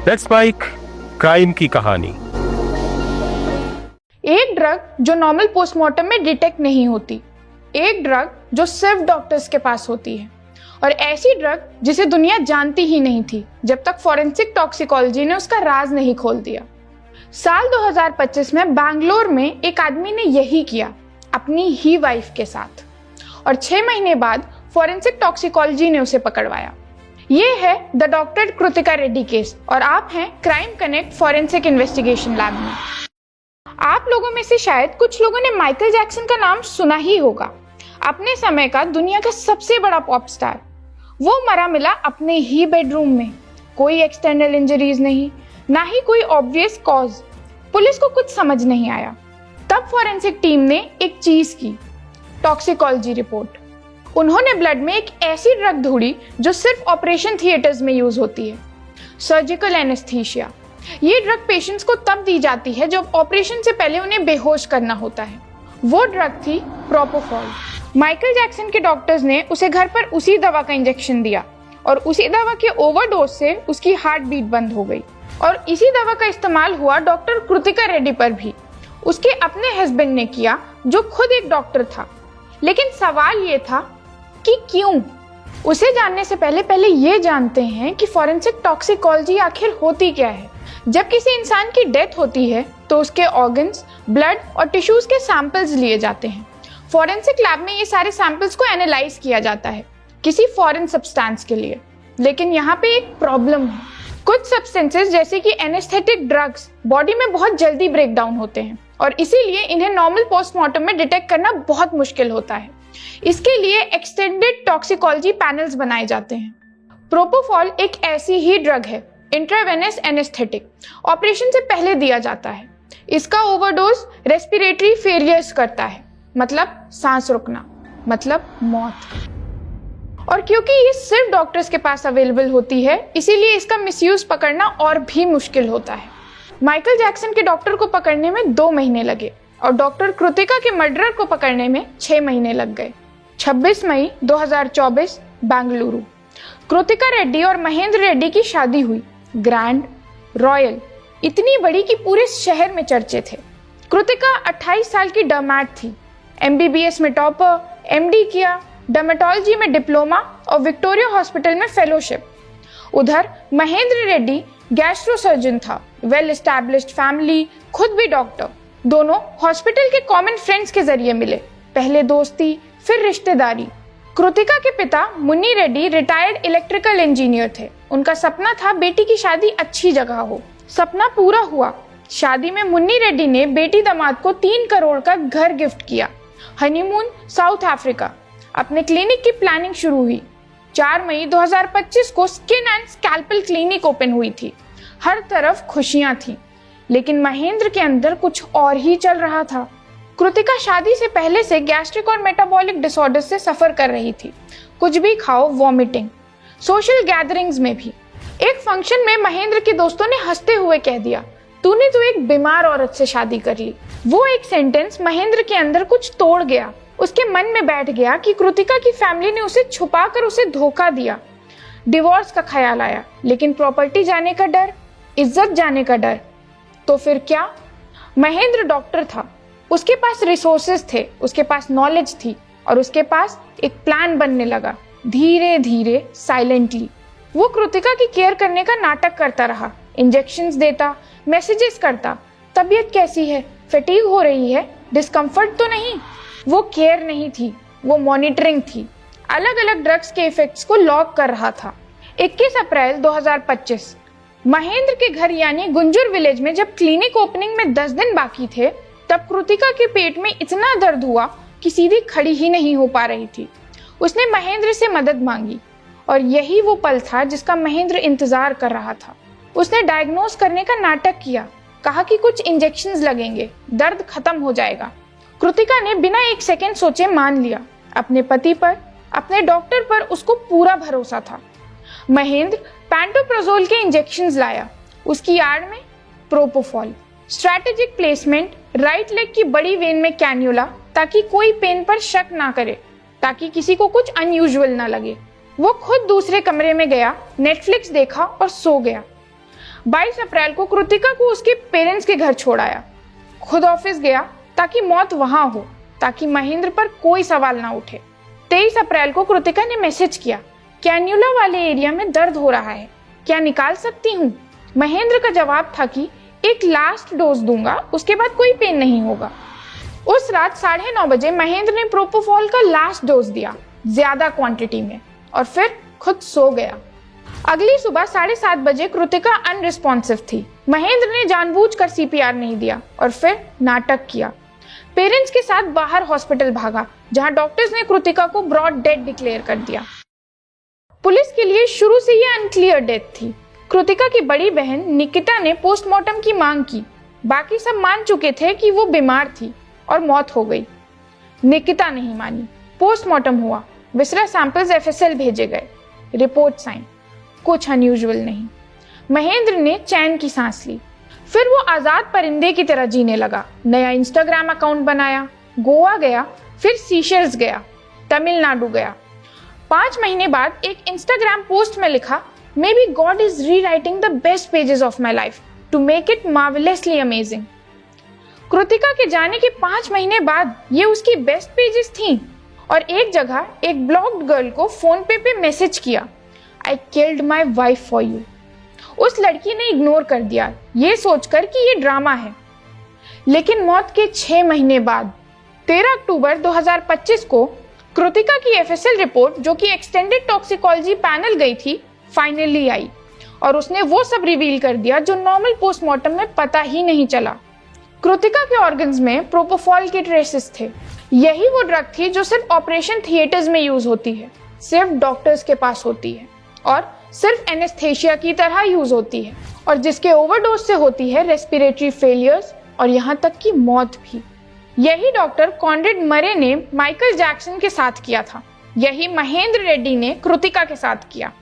Let's spike crime की कहानी। एक ड्रग जो नॉर्मल पोस्टमार्टम में डिटेक्ट नहीं होती, एक ड्रग जो सिर्फ डॉक्टर्स के पास होती है, और ऐसी ड्रग जिसे दुनिया जानती ही नहीं थी जब तक फॉरेंसिक टॉक्सिकोलॉजी ने उसका राज नहीं खोल दिया। साल 2025 में बैंगलोर में एक आदमी ने यही किया अपनी ही वाइफ के साथ, और 6 महीने बाद फॉरेंसिक टॉक्सिकोलॉजी ने उसे पकड़वाया। ये है the doctor Kritika Reddy case, और आप हैं crime connect forensic investigation lab में। आप लोगों में से शायद कुछ लोगों ने माइकल जैक्सन का नाम सुना ही होगा। अपने समय का दुनिया का सबसे बड़ा पॉप स्टार। वो मरा मिला अपने ही बेडरूम में, कोई एक्सटर्नल इंजरीज नहीं, ना ही कोई ऑब्वियस कॉज। पुलिस को कुछ समझ नहीं आया। तब फॉरेंसिक टीम ने एक चीज की, टॉक्सिकोलॉजी रिपोर्ट। उन्होंने ब्लड में एक ऐसी ड्रग ढूंढी जो सिर्फ ऑपरेशन थिएटर्स में यूज होती है, सर्जिकल एनेस्थीसिया। ये ड्रग पेशेंट्स को तब दी जाती है जब ऑपरेशन से पहले उन्हें बेहोश करना होता है। वो ड्रग थी प्रोपोफॉल। माइकल जैक्सन के डॉक्टर्स ने उसे घर पर उसी दवा का इंजेक्शन दिया, और उसी दवा के ओवरडोज से उसकी हार्ट बीट बंद हो गई। और इसी दवा का इस्तेमाल हुआ डॉक्टर कृतिका रेड्डी पर भी। उसके अपने हस्बैंड ने किया, जो खुद एक डॉक्टर था। लेकिन सवाल ये था कि क्यों? उसे जानने से पहले ये जानते हैं कि फॉरेंसिक टॉक्सिकोलॉजी आखिर होती क्या है। जब किसी इंसान की डेथ होती है तो उसके ऑर्गन्स, ब्लड और टिश्यूज के सैंपल्स लिए जाते हैं। फॉरेंसिक लैब में ये सारे सैंपल्स को एनालाइज किया जाता है किसी फॉरेन सब्सटेंस के लिए। लेकिन यहाँ पे एक प्रॉब्लम है। कुछ सब्सटेंसेस जैसे कि एनेस्थेटिक ड्रग्स बॉडी में बहुत जल्दी ब्रेक डाउन होते हैं, और इसीलिए इन्हें नॉर्मल पोस्टमार्टम में डिटेक्ट करना बहुत मुश्किल होता है। इसके लिए एक्सटेंडेड टॉक्सिकोलॉजी पैनल्स बनाए जाते हैं। प्रोपोफॉल एक ऐसी ही ड्रग है, इंट्रावेनस एनेस्थेटिक। ऑपरेशन से पहले दिया जाता है। इसका ओवरडोज रेस्पिरेटरी फेलियर्स करता है, मतलब सांस रुकना, मतलब मौत। और क्योंकि ये सिर्फ डॉक्टर्स के पास अवेलेबल होती है, इसीलिए इसका मिसयूज पकड़ना और भी मुश्किल होता है। माइकल जैक्सन के डॉक्टर को पकड़ने में 2 महीने लगे, और डॉक्टर कृतिका के मर्डरर को पकड़ने में 6 महीने लग गए। 26 मई 2024 बेंगलुरु। कृतिका रेड्डी और महेंद्र रेड्डी की शादी हुई, ग्रैंड, रॉयल, इतनी बड़ी कि पूरे शहर में चर्चे थे। कृतिका 28 साल की डर्मैट थी, MBBS में टॉपर, MD किया, डर्मेटोलॉजी में डिप्लोमा और विक्टोरिया हॉस्पिटल में फेलोशिप। उधर महेंद्र रेड्डी गैस्ट्रो सर्जन था, वेल एस्टैब्लिश्ड फैमिली, खुद भी डॉक्टर। दोनों हॉस्पिटल के कॉमन फ्रेंड्स के जरिए मिले, पहले दोस्ती फिर रिश्तेदारी। कृतिका के पिता Munni Reddy retired electrical engineer थे। उनका सपना था बेटी की शादी अच्छी जगह हो। सपना पूरा हुआ। शादी में मुन्नी रेड्डी ने बेटी दामाद को 3 करोड़ का घर गिफ्ट किया। Honeymoon south Africa. अपने क्लिनिक की प्लानिंग शुरू हुई। 4 मई 2025 को skin and scalpel clinic open हुई थी। हर तरफ खुशियां थी, लेकिन महेंद्र के अंदर कुछ और ही चल रहा था। कृतिका शादी से पहले से गैस्ट्रिक और मेटाबॉलिक डिसऑर्डर से सफर कर रही थी। कुछ भी खाओ वॉमिटिंग, सोशल गैदरिंग्स में भी। एक फंक्शन में महेंद्र के दोस्तों ने हंसते हुए कह दिया, तूने तो एक बीमार औरत से शादी कर ली। वो एक सेंटेंस महेंद्र के अंदर कुछ तोड़ गया। उसके मन में बैठ गया कि कृतिका की फैमिली ने उसे छुपाकर उसे धोखा दिया। डिवोर्स का ख्याल आया, लेकिन प्रॉपर्टी जाने का डर, इज्जत जाने का डर। तो फिर क्या? महेंद्र डॉक्टर था, उसके पास रिसोर्सेज थे, उसके पास नॉलेज थी, और उसके पास एक प्लान बनने लगा। धीरे धीरे, साइलेंटली वो कृतिका की केयर करने का नाटक करता रहा। इंजेक्शंस देता, मैसेजेस करता, तबीयत कैसी है, फटीग हो रही है, डिस्कम्फर्ट तो नहीं। वो केयर नहीं थी, वो मॉनिटरिंग थी। अलग अलग ड्रग्स के इफेक्ट्स को लॉग कर रहा था। 21 अप्रैल 2025 महेंद्र के घर यानी गुंजर विलेज में जब क्लिनिक ओपनिंग में 10 दिन बाकी थे, तब कृतिका के पेट में इतना दर्द हुआ कि सीधी खड़ी ही नहीं हो पा रही थी। उसने महेंद्र से मदद मांगी, और यही वो पल था जिसका महेंद्र इंतजार कर रहा था। उसने डायग्नोज करने का नाटक किया, कहा कि कुछ इंजेक्शंस लगेंगे, दर्द खत्म हो जाएगा। कृतिका ने बिना 1 सेकेंड सोचे मान लिया। अपने पति पर, अपने डॉक्टर पर उसको पूरा भरोसा था। महेंद्र पैंटोप्राजोल के इंजेक्शंस लाया, उसकी आड़ में propofol. Strategic placement, right leg की बड़ी वेन में कैन्यूला, ताकि कोई पेन पर शक ना करे, ताकि किसी को कुछ अनयूजुअल ना लगे। वो खुद दूसरे कमरे में गया, नेटफ्लिक्स देखा और सो गया। 22 अप्रैल को कृतिका को उसके पेरेंट्स के घर छोड़ आया। खुद ऑफिस गया ताकि मौत वहां हो, ताकि महेंद्र पर कोई सवाल ना उठे। 23 अप्रैल को कृतिका ने मैसेज किया, कैन्युला वाले एरिया में दर्द हो रहा है, क्या निकाल सकती हूँ? महेंद्र का जवाब था कि एक लास्ट डोज दूंगा, उसके बाद कोई पेन नहीं होगा। उस रात 9:30 बजे महेंद्र ने प्रोपोफॉल का लास्ट डोज दिया, ज्यादा क्वांटिटी में, और फिर खुद सो गया। अगली सुबह 7:30 बजे कृतिका अनरिस्पॉन्सिव थी। महेंद्र ने जानबूझकर CPR नहीं दिया और फिर नाटक किया। पेरेंट्स के साथ बाहर हॉस्पिटल भागा, जहां डॉक्टर्स ने कृतिका को ब्रॉड डेड डिक्लेयर कर दिया। पुलिस के लिए शुरू से ये अनक्लियर डेथ थी। कृतिका की बड़ी बहन निकिता ने पोस्टमार्टम की मांग की। बाकी सब मान चुके थे कि वो बीमार थी और मौत हो गई। निकिता नहीं मानी। पोस्टमार्टम हुआ, विसरा सैंपल्स FSL भेजे गए, रिपोर्ट साइन, कुछ अनयूजुअल नहीं। महेंद्र ने चैन की सांस ली। फिर वो आजाद परिंदे की तरह जीने लगा। नया इंस्टाग्राम अकाउंट बनाया, गोवा गया, फिर सीशेल्स गया, तमिलनाडु गया। 5 महीने बाद एक इंस्टाग्राम पोस्ट में लिखा, may be God is rewriting the best pages of my life to make it marvellously amazing. Kritika के जाने के 5 महीने बाद ये उसकी बेस्ट पेजेस थी। और एक जगह एक ब्लॉग्ड गर्ल को फोन पे मैसेज किया, I killed my wife for you. उस लड़की ने इग्नोर कर दिया, ये सोचकर कि ये ड्रामा है। लेकिन मौत के 6 महीने बाद 13 अक्टूबर 2025 को कृतिका की FSL रिपोर्ट, जो कि एक्सटेंडेड टॉक्सिकोलॉजी पैनल गई थी, फाइनली आई और उसने वो सब रिवील कर दिया जो नॉर्मल पोस्टमार्टम में पता ही नहीं चला। कृतिका के ऑर्गन्स में प्रोपोफॉल के ट्रेसेस थे। यही वो ड्रग थी जो सिर्फ ऑपरेशन थिएटर्स में यूज होती है, सिर्फ डॉक्टर्स के पास होती है और सिर्फ एनेस्थेशिया की तरह यूज होती है, और जिसके ओवरडोज से होती है रेस्पिरेटरी फेलियर्स और यहाँ तक कि मौत भी। यही डॉक्टर कॉनरेड मरे ने माइकल जैक्सन के साथ किया था। यही महेंद्र रेड्डी ने कृतिका के साथ किया।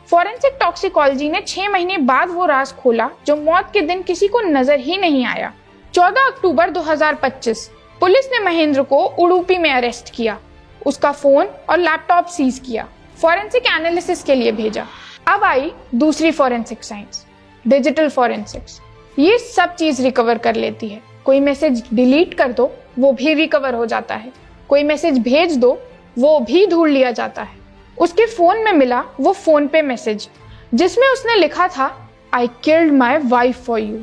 फॉरेंसिक टॉक्सिकोलॉजी ने 6 महीने बाद वो राज खोला जो मौत के दिन किसी को नजर ही नहीं आया। 14 अक्टूबर 2025 पुलिस ने महेंद्र को उडुपी में अरेस्ट किया, उसका फोन और लैपटॉप सीज किया, फॉरेंसिक एनालिसिस के लिए भेजा। अब आई दूसरी फॉरेंसिक साइंस, डिजिटल फॉरेंसिक्स। ये सब चीज रिकवर कर लेती है। कोई मैसेज डिलीट कर दो, वो भी रिकवर हो जाता है। कोई मैसेज भेज दो, वो भी ढूंढ लिया जाता है। उसके फोन में मिला वो फोन पे मैसेज, जिसमें उसने लिखा था, I killed my wife for you.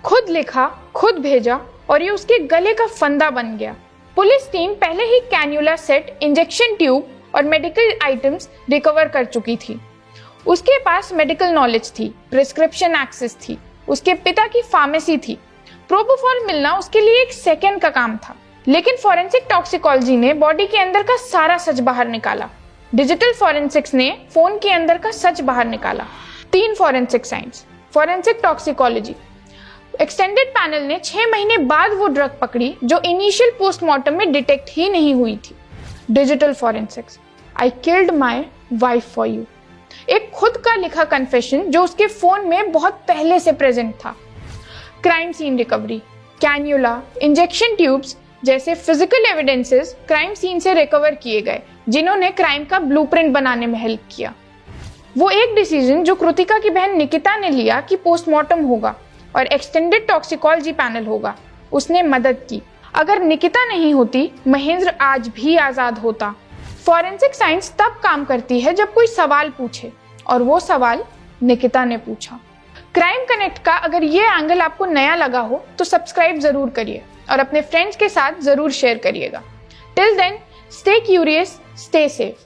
खुद लिखा, खुद भेजा, और ये उसके गले का फंदा बन गया। पुलिस टीम पहले ही कैन्युला सेट, इंजेक्शन ट्यूब और मेडिकल आइटम्स रिकवर कर चुकी थी। उसके पास मेडिकल नॉलेज थी, प्रिस्क्रिप्शन एक्सेस थी, उसके पिता की फार्मेसी थी। प्रोपोफॉल मिलना उसके लिए एक सेकंड का काम था। लेकिन फॉरेंसिक टॉक्सिकोलॉजी ने बॉडी के अंदर का सारा सच बाहर निकाला। डिजिटल फॉरेंसिक्स ने फोन के अंदर का सच बाहर निकाला। 3 forensic science, forensic toxicology. Extended panel ने 6 महीने बाद वो ड्रग पकड़ी जो इनिशियल पोस्टमार्टम में डिटेक्ट ही नहीं हुई थी। Digital forensics, I killed my wife for you. एक खुद का लिखा कन्फेशन जो उसके फोन में बहुत पहले से प्रेजेंट था। Crime scene recovery, cannula, injection tubes जैसे फिजिकल एविडेंसेस क्राइम सीन से रिकवर किए गए, जिन्होंने क्राइम का ब्लूप्रिंट बनाने में हेल्प किया। वो एक डिसीजन जो कृतिका की बहन निकिता ने लिया कि पोस्टमार्टम होगा और एक्सटेंडेड टॉक्सिकोलॉजी पैनल होगा, उसने मदद की। अगर निकिता नहीं होती, महेंद्र आज भी आजाद होता। फॉरेंसिक साइंस तब काम करती है जब कोई सवाल पूछे, और वो सवाल निकिता ने पूछा। क्राइम कनेक्ट का अगर ये एंगल आपको नया लगा हो तो सब्सक्राइब जरूर करिए और अपने फ्रेंड्स के साथ जरूर शेयर करिएगा। Till then, stay curious, stay safe.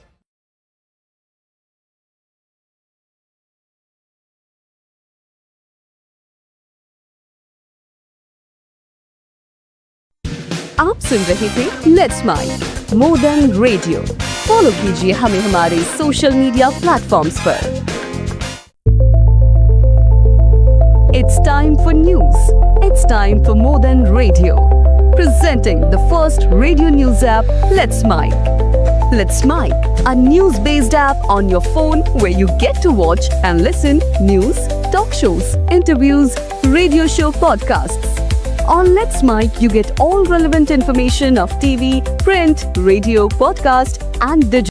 आप सुन रहे थे let's mic more than radio. Follow कीजिए हमें हमारे सोशल मीडिया प्लेटफॉर्म्स पर। It's time for news. It's time for more than radio. Presenting the first radio news app, Let's Mic. Let's Mic, a news-based app on your phone where you get to watch and listen news, talk shows, interviews, radio show podcasts. On Let's Mic, you get all relevant information of TV, print, radio, podcast, and digital.